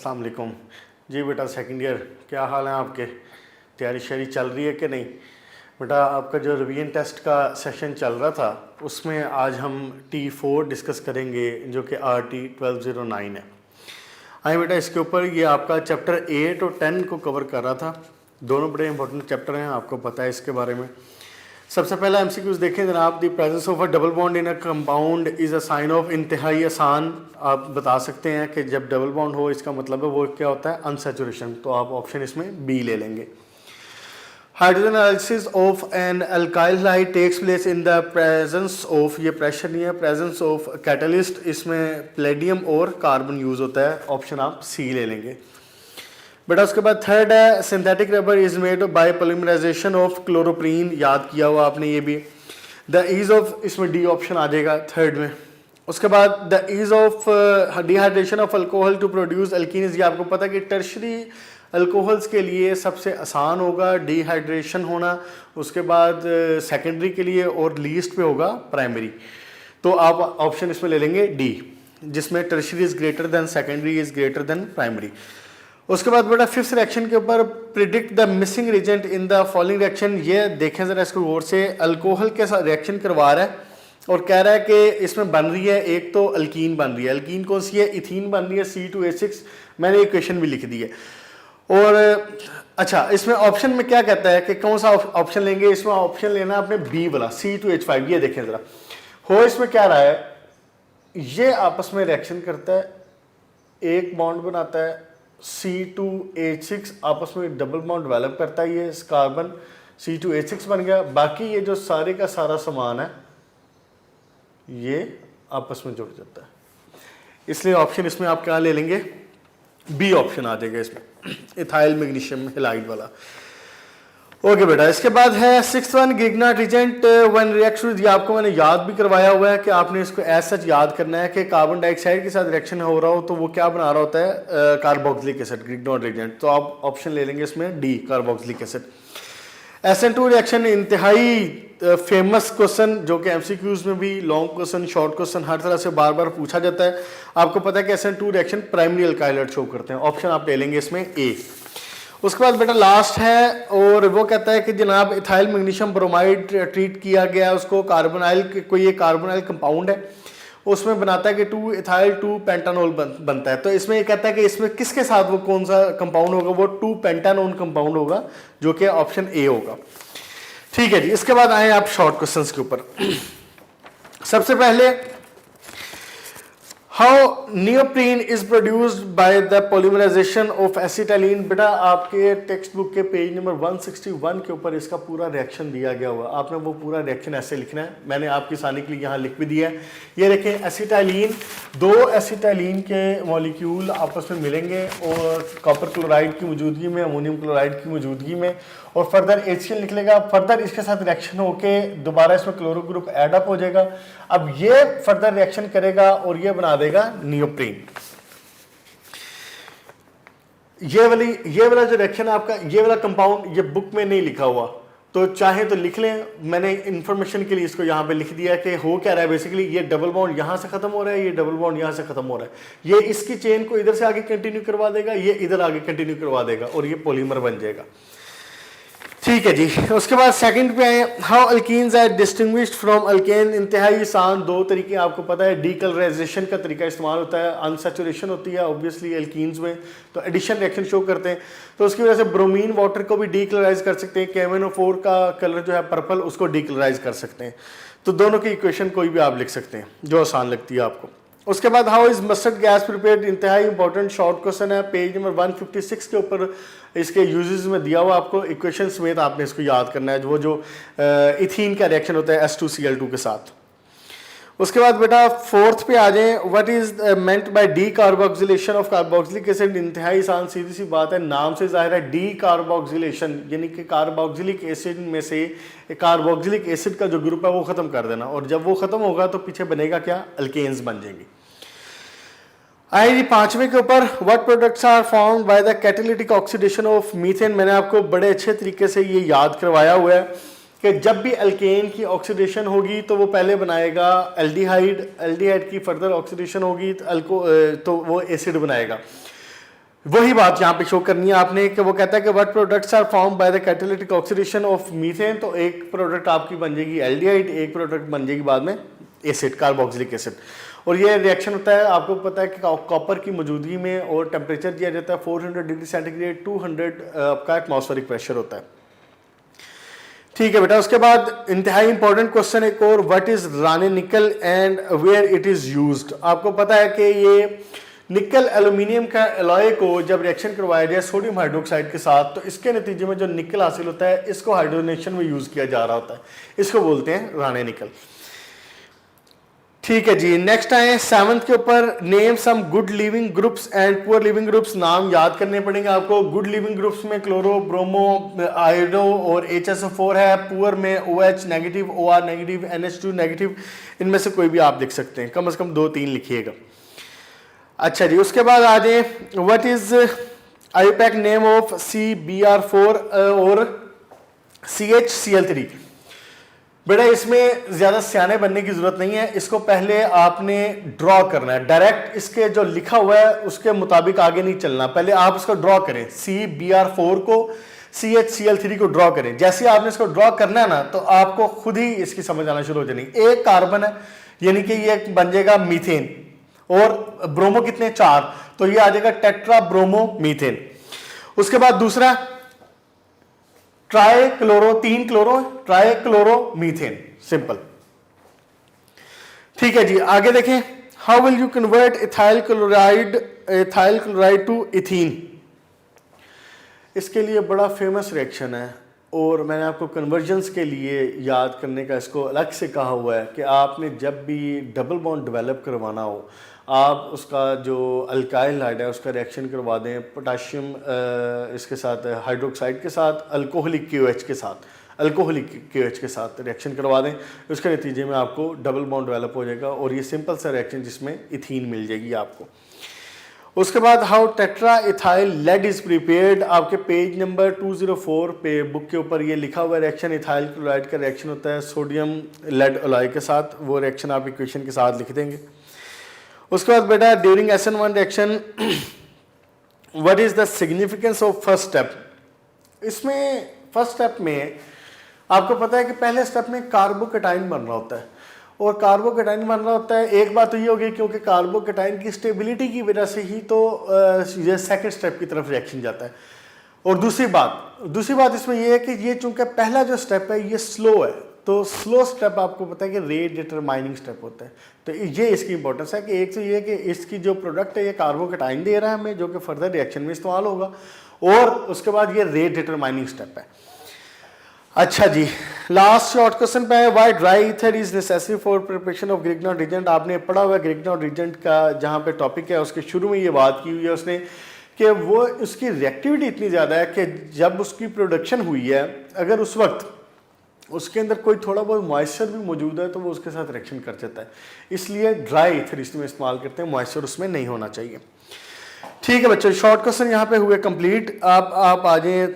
अस्सलाम वालेकुम जी बेटा। सेकंड ईयर, क्या हाल है आपके? तैयारी शारी चल रही है कि नहीं? बेटा आपका जो रिवीजन टेस्ट का सेशन चल रहा था उसमें आज हम T4 डिस्कस करेंगे जो कि RT 1209 है। आइए बेटा, इसके ऊपर ये आपका चैप्टर 8 और 10 को कवर कर रहा था। दोनों बड़े इंपॉर्टेंट चैप्टर हैं, आपको पता है इसके बारे में। सबसे पहला MCQs देखें जनाब। The presence of a double bond in a compound is a sign of, इंतहाई आसान आप बता सकते हैं कि जब डबल बॉन्ड हो इसका मतलब है वो क्या होता है, अनसैचुरेशन। तो आप ऑप्शन इसमें बी ले लेंगे। Hydrogenolysis of an alkyl halide takes place in the presence of, ये प्रेशर नहीं है, प्रेजेंस ऑफ कैटलिस्ट। इसमें प्लेडियम और कार्बन यूज़ होता है, ऑप्शन आप सी ले लेंगे बेटा। उसके बाद थर्ड है synthetic rubber is made by polymerization of chloroprene, याद किया हुआ आपने ये भी। द ईज ऑफ, इसमें डी ऑप्शन आ जाएगा थर्ड में। उसके बाद the ease of dehydration of alcohol to produce alkenes, ये आपको पता है कि टर्शरी अल्कोहल्स के लिए सबसे आसान होगा डिहाइड्रेशन होना, उसके बाद सेकेंडरी के लिए और लीस्ट पे होगा प्राइमरी। तो आप ऑप्शन इसमें ले लेंगे डी, जिसमें tertiary is greater than secondary is greater than primary. उसके बाद बेटा फिफ्थ रिएक्शन के ऊपर predict the missing reagent in the following reaction. ये देखें जरा इसको गौर से, अल्कोहल के साथ रिएक्शन करवा रहा है और कह रहा है कि इसमें बन रही है एक तो अल्कीन बन रही है। अल्कीन कौन सी है? इथीन बन रही है C2H6। मैंने इक्वेशन भी लिख दी है। और अच्छा, इसमें ऑप्शन में क्या कहता है कि कौन सा ऑप्शन लेंगे? इसमें ऑप्शन लेना आपने बी वाला C2H5। ये देखें जरा, हो इसमें क्या रहा है, ये आपस में रिएक्शन करता है, एक बॉन्ड बनाता है, C2H6 आपस में डबल बॉन्ड डेवलप करता है, ये कार्बन C2H6 बन गया। बाकी ये जो सारे का सारा सामान है ये आपस में जुड़ जाता है, इसलिए ऑप्शन इसमें आप क्या ले लेंगे? बी ऑप्शन आ जाएगा इसमें, इथाइल मैग्नीशियम हैलाइड वाला। ओके बेटा, इसके बाद है six one Grignard reagent when reaction. ये आपको मैंने याद भी करवाया हुआ है कि आपने इसको एज सच याद करना है कि कार्बन डाइऑक्साइड के साथ रिएक्शन हो रहा हो तो वो क्या बना रहा होता है, कार्बोक्सिलिक एसिड, गिग्नाट रिजेंट। तो आप ऑप्शन ले लेंगे इसमें D, carboxylic acid. SN2 reaction इंतहाई फेमस क्वेश्चन जो कि MCQs में भी लॉन्ग क्वेश्चन, शॉर्ट क्वेश्चन हर तरह से बार बार पूछा जाता है। आपको पता है कि SN2 reaction primary alkyl show करते हैं, ऑप्शन आप ले लेंगे इसमें ए। उसके बाद बेटा लास्ट है और वो कहता है कि जनाब इथाइल मैग्नीशियम ब्रोमाइड ट्रीट किया गया, उसको कार्बोनाइल, कोई ये कार्बोनाइल कंपाउंड है, उसमें बनाता है कि 2 इथाइल 2 पेंटानोल बनता है। तो इसमें ये कहता है कि इसमें किसके साथ वो कौन सा कंपाउंड होगा, वो 2 पेंटानोन कंपाउंड होगा जो कि ऑप्शन ए होगा। ठीक है जी। इसके बाद आए आप शॉर्ट क्वेश्चंस के ऊपर। सबसे पहले how neoprene is produced by the polymerization of acetylene. बेटा आपके टेक्स्ट बुक के पेज नंबर 161 के ऊपर इसका पूरा रिएक्शन दिया गया हुआ, आपने वो पूरा रिएक्शन ऐसे लिखना है। मैंने आपकी आसानी के लिए यहाँ लिख भी दिया है। ये देखें, एसिटाइलिन, 2 एसिटाइलिन के मॉलिक्यूल आपस में मिलेंगे और कॉपर क्लोराइड की मौजूदगी में, अमोनियम क्लोराइड की मौजूदगी में, और फर्दर HCl निकलेगा। फर्दर इसके साथ रिएक्शन होके दोबारा इसमें क्लोरो ग्रुप एड अप हो जाएगा। अब ये फर्दर रिएक्शन करेगा और ये बना देगा नियोप्रीन। ये वाला जो रिएक्शन आपका, ये वाला कंपाउंड ये बुक में नहीं लिखा हुआ, तो चाहे तो लिख लें। मैंने इंफॉर्मेशन के लिए इसको यहाँ पे लिख दिया कि हो क्या रहा है। बेसिकली ये डबल बॉन्ड यहाँ से खत्म हो रहा है, ये डबल बॉन्ड यहाँ से खत्म हो रहा है। ये इसकी चेन को इधर से आगे कंटिन्यू करवा देगा, ये इधर आगे कंटिन्यू करवा देगा और ये पॉलीमर बन जाएगा। ठीक है जी। उसके बाद सेकंड पे आए, how alkenes are distinguished from alkane. इंतहाई आसान 2 तरीके आपको पता है। डीकलराइजेशन का तरीका इस्तेमाल होता है, अनसैचुरेशन होती है ऑब्वियसली अल्कीन्स में, तो एडिशन रिएक्शन शो करते हैं। तो उसकी वजह से ब्रोमीन वाटर को भी डीकलराइज कर सकते हैं। KMnO4 का कलर जो है पर्पल, उसको डीकलराइज कर सकते हैं। तो दोनों की इक्वेशन कोई भी आप लिख सकते हैं जो आसान लगती है आपको। उसके बाद how is mustard gas prepared. इंतहाई इंपॉर्टेंट शॉर्ट क्वेश्चन है, पेज नंबर 156 के ऊपर इसके यूजेस में दिया हुआ, आपको इक्वेशन समेत आपने इसको याद करना है, वो जो इथीन का रिएक्शन होता है H2Cl2 के साथ। उसके बाद बेटा फोर्थ पे आ जाएं, what is meant by D carboxylation of carboxylic acid. इंतहाई आसान सीधी सी बात है, नाम से जाहिर है डी कार्बोक्सिलेशन, यानी कि कार्बोक्सिलिक एसिड में से कार्बोक्सिलिक एसिड का जो ग्रुप है वो खत्म कर देना, और जब वो खत्म होगा तो पीछे बनेगा क्या, अल्केन्स बन जाएंगी। आइए 5वें के ऊपर, what products are formed by the catalytic oxidation of methane. मैंने आपको बड़े अच्छे तरीके से ये याद करवाया हुआ है कि जब भी अल्केन की ऑक्सीडेशन होगी तो वो पहले बनाएगा एल्डिहाइड, एल्डिहाइड की फर्दर ऑक्सीडेशन होगी तो वो एसिड बनाएगा। वही बात यहाँ पे शो करनी है आपने कि वो कहता है कि what products are form by the catalytic oxidation of methane. तो एक प्रोडक्ट आपकी बन जाएगी एल्डिहाइड, एक प्रोडक्ट बन जाएगी बाद में एसिड, कार्बोक्सिलिक एसिड। और ये रिएक्शन होता है, आपको पता है कि कॉपर की मौजूदगी में, और टेम्परेचर दिया जाता है 400 डिग्री सेंटीग्रेड, 200 आपका एटमॉस्फेरिक प्रेशर होता है। ठीक है बेटा, उसके बाद इंतहाई इंपॉर्टेंट क्वेश्चन एक और, what is Raney nickel and where it is used. आपको पता है कि ये निकल एल्यूमिनियम का एलॉय को जब रिएक्शन करवाया जाए सोडियम हाइड्रोक्साइड के साथ, तो इसके नतीजे में जो निकल हासिल होता है इसको हाइड्रोजनेशन में यूज किया जा रहा होता है, इसको बोलते हैं रानी निकल। ठीक है जी, नेक्स्ट आए 7th के ऊपर, name some good leaving groups and poor leaving groups. नाम याद करने पड़ेंगे आपको। गुड लिविंग ग्रुप्स में क्लोरो, ब्रोमो, आयोडो और HSO4 है। पुअर में OH negative, OR negative, NH2 negative, इनमें से कोई भी आप लिख सकते हैं, कम से कम 2-3 लिखिएगा। अच्छा जी, उसके बाद आ जाए, what is IUPAC name of CBr4 और CHCl3। बेटा इसमें ज्यादा सियाने बनने की जरूरत नहीं है, इसको पहले आपने ड्रॉ करना है। डायरेक्ट इसके जो लिखा हुआ है उसके मुताबिक आगे नहीं चलना, पहले आप इसको ड्रॉ करें। CBr4 को, CHCl3 को ड्रॉ करें। जैसे आपने इसको ड्रॉ करना है ना, तो आपको खुद ही इसकी समझ आना शुरू हो जानी। एक कार्बन है, यानी कि ये बन जाएगा मीथेन, और ब्रोमो कितने, 4, तो ये आ जाएगा टेट्रा ब्रोमो मीथेन। उसके बाद दूसरा tri chloro, 3 chloro, tri chloro methane, simple. ठीक है जी, आगे देखें, how will you convert ethyl chloride to ethene. इसके लिए बड़ा फेमस रिएक्शन है, और मैंने आपको कन्वर्जन्स के लिए याद करने का इसको अलग से कहा हुआ है कि आपने जब भी डबल बॉन्ड डेवलप करवाना हो, आप उसका जो अल्काइल हाइड है उसका रिएक्शन करवा दें पोटाशियम इसके साथ, हाइड्रोक्साइड के साथ, अल्कोहलिक KOH के साथ, अल्कोहलिक KOH के साथ रिएक्शन करवा दें। उसके नतीजे में आपको डबल बॉन्ड डेवलप हो जाएगा, और ये सिंपल सा रिएक्शन जिसमें इथीन मिल जाएगी आपको। उसके बाद how tetra ethyl lead is prepared, आपके पेज नंबर 204 पे बुक के ऊपर ये लिखा हुआ रिएक्शन। इथाइल क्लोराइड का रिएक्शन होता है सोडियम लेड एलॉय के साथ, वो रिएक्शन आप इक्वेशन के साथ लिख देंगे। उसके बाद बेटा during SN1 reaction what is the significance of first step. इसमें फर्स्ट स्टेप में आपको पता है कि पहले स्टेप में कार्बोकेटाइन बन रहा होता है, और कार्बोकेटाइन बन रहा होता है। एक बात तो ये होगी क्योंकि कार्बोकेटाइन की स्टेबिलिटी की वजह से ही तो ये सेकंड स्टेप की तरफ रिएक्शन जाता है। और दूसरी बात इसमें ये है कि ये चूंकि पहला जो स्टेप है ये स्लो है, तो स्लो स्टेप आपको पता है कि रेट डिटरमाइनिंग स्टेप होता है। तो ये इसकी इंपॉर्टेंस है कि एक तो ये कि इसकी जो प्रोडक्ट है ये कार्बोकेटाइन दे रहा है हमें, जो कि फर्दर रिएक्शन में इस्तेमाल होगा, और उसके बाद ये रेट डिटरमाइनिंग स्टेप है। अच्छा जी, लास्ट शॉर्ट क्वेश्चन पे है, why dry ether is necessary for preparation of Grignard reagent. आपने पढ़ा हुआ है ग्रिग्नॉट रिजेंट का, जहाँ पे टॉपिक है उसके शुरू में ये बात की हुई है उसने कि वो उसकी रिएक्टिविटी इतनी ज़्यादा है कि जब उसकी प्रोडक्शन हुई है, अगर उस वक्त उसके अंदर कोई थोड़ा बहुत मॉइस्चर भी मौजूद है तो वो उसके साथ रिएक्शन कर जाता है, इसलिए ड्राई ईथर इसमें इस्तेमाल करते हैं, मॉइस्चर उसमें नहीं होना चाहिए। ठीक है बच्चों, शॉर्ट क्वेश्चन यहाँ पे हुए कंप्लीट। आप आ जाएं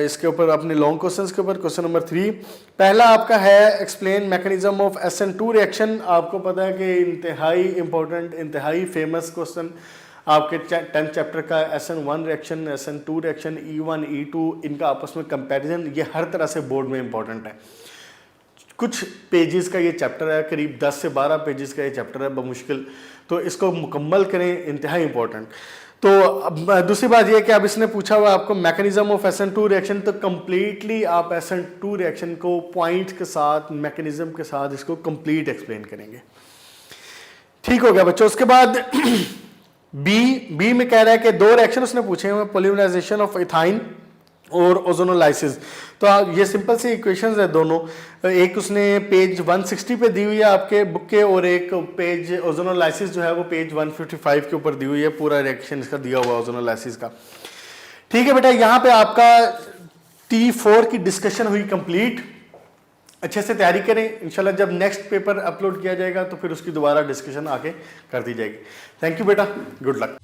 इसके ऊपर अपने लॉन्ग क्वेश्चंस के ऊपर। क्वेश्चन नंबर 3 पहला आपका है explain mechanism of SN2 reaction. आपको पता है कि इंतहाई इंपॉर्टेंट, इंतहाई फेमस क्वेश्चन आपके 10th चैप्टर का SN1 reaction, SN2 reaction, E1 E2 इनका आपस में कंपैरिजन, ये हर तरह से बोर्ड में इंपॉर्टेंट है। कुछ पेजेस का ये चैप्टर है, करीब 10 से 12 पेजेस का ये चैप्टर है बमुश्किल, तो इसको मुकम्मल करें, इंतहाई इंपॉर्टेंट। तो अब दूसरी बात ये कि अब इसने पूछा हुआ आपको मैकेनिज्म ऑफ SN2 रिएक्शन, तो कंप्लीटली आप SN2 रिएक्शन को पॉइंट्स के साथ, मैकेनिज्म के साथ इसको कंप्लीट एक्सप्लेन करेंगे। ठीक हो गया बच्चों। उसके बाद बी में कह रहा है कि 2 रिएक्शन उसने पूछे हैं, पॉलीमराइजेशन ऑफ इथाइन और ओजोनोलाइसिस। तो ये सिंपल सी इक्वेशंस है दोनों, एक उसने पेज 160 पे दी हुई है आपके बुक के, और एक पेज ओजोनोलाइसिस जो है वो पेज 155 के ऊपर दी हुई है, पूरा रिएक्शन इसका दिया हुआ ओजोनोलाइसिस का। ठीक है बेटा, यहाँ पे आपका T4 की डिस्कशन हुई कंप्लीट। अच्छे से तैयारी करें, इंशाल्लाह जब नेक्स्ट पेपर अपलोड किया जाएगा तो फिर उसकी दोबारा डिस्कशन आके कर दी जाएगी। थैंक यू बेटा, गुड लक।